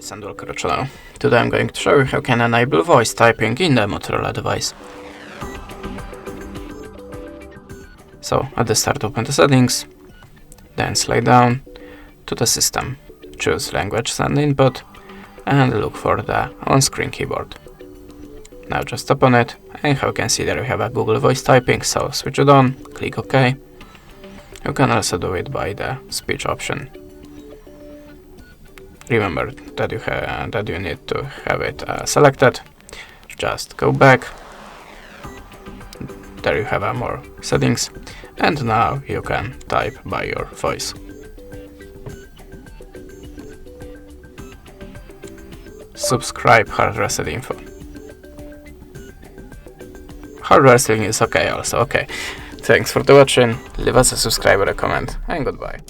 Guys, and welcome to the channel. Today I'm going to show you how you can enable voice typing in the Motorola device. So at the start, open the settings, then slide down to the system, choose language and input, and look for the on-screen keyboard. Now just tap on it, and how you can see there you have a Google voice typing, so switch it on, click OK. You can also do it by the speech option. Remember that you need to have it selected. Just go back. There you have more settings, and now you can type by your voice. Subscribe HardReset.Info. HardReset is okay also, okay. Thanks for watching, leave us a subscribe or a comment, and goodbye.